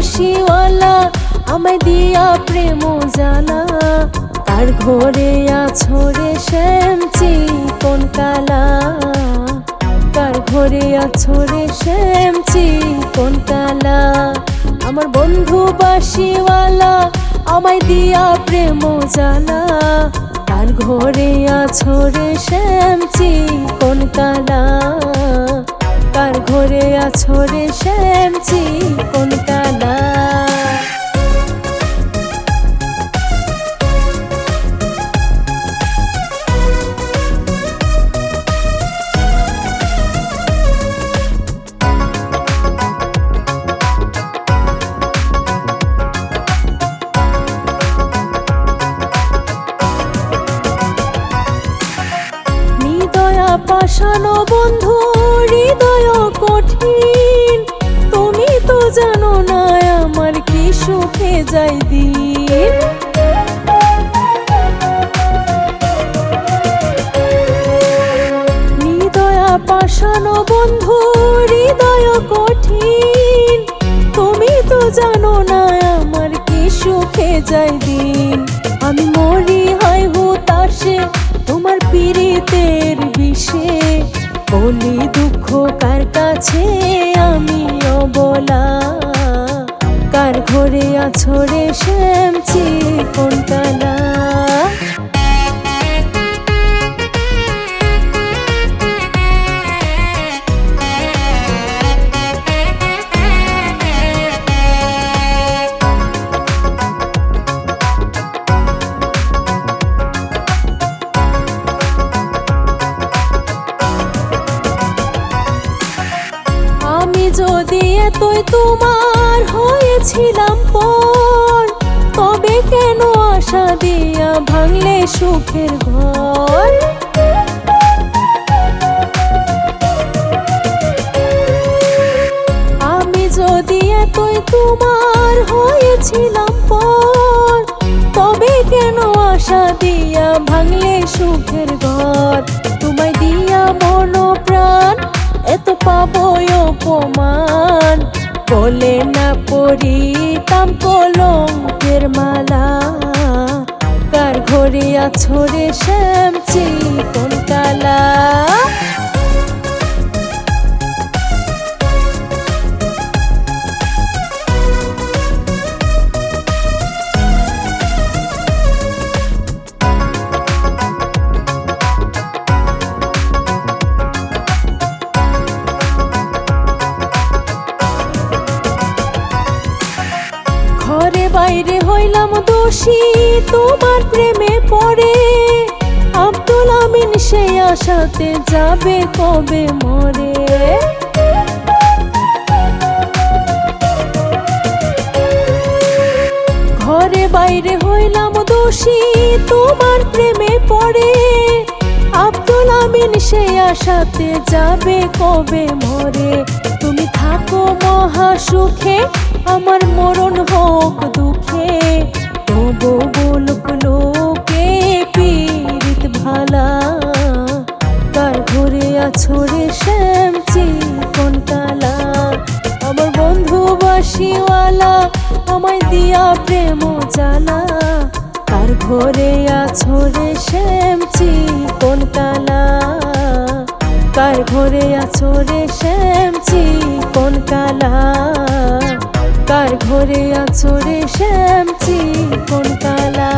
বাঁশিওয়ালা আমায় দিয়া প্রেম জ্বালা। কার ঘরে আছো রে শ্যাম চিকন কালা, কার ঘরে আছো রে শ্যাম চিকন কালা। আমার বন্ধু বাঁশিওয়ালা আমায় দিয়া প্রেম জ্বালা। কার ঘরে আছো রে শ্যাম চিকন কালা, কার ঘরে আছো রে শ্যাম চিকন কালা। পাষাণ বন্ধু হৃদয় কঠিন, তুমি তো জানো না আমার কি সুখে যাই দিন। হৃদয়া পাষাণ বন্ধু হৃদয় কঠিন, তুমি তো জানো না আমার কি সুখে যাই দিন। আমি মরি হয় হুতাশে তোমার পীড়িতের বিষে, বলি দুঃখ কার কাছে আমি অবলা। কার ঘরে আছো রে শ্যাম চিকন কালা। যদি এতই তোমার হয়েছিলাম পর, তবে কেন আশা দিয়া ভাঙলে সুখের ঘর। আমি যদি এতই তোমার হয়েছিলাম পর, তবে কেন আশা দিয়া ভাঙলে সুখের ঘর। তোমায় দিয়া মন প্রাণ এত পাবো অপমান, বলে না পরিতাম কলঙ্কের মালা। কার ঘরে আছো রে শ্যাম চিকন কালা। ঘরে বাইরে হইলাম দোষী তোমার প্রেমে পড়ে, আব্দুল আমিন সেই আশাতে যাবে কবে মরে। ঘরে বাইরে হইলাম দোষী তোমার প্রেমে পড়ে, আব্দুল আমিন সেই আশাতে যাবে কবে মরে। তুমি থাকো মহা সুখে আমার মরণ হোক দুঃখে, তবু বলুক লোকে পীড়িত ভালা। কার ঘরে আছো রে শ্যাম চিকন কালা। আমার বন্ধু বাঁশিওয়ালা আমায় দিয়া প্রেম জ্বালা। কার ঘরে আছো রে শ্যাম চিকন কালা, কার ঘরে আছো রে শ্যাম চিকন কালা। কার ঘরে আছো রে শ্যাম চিকন কালা।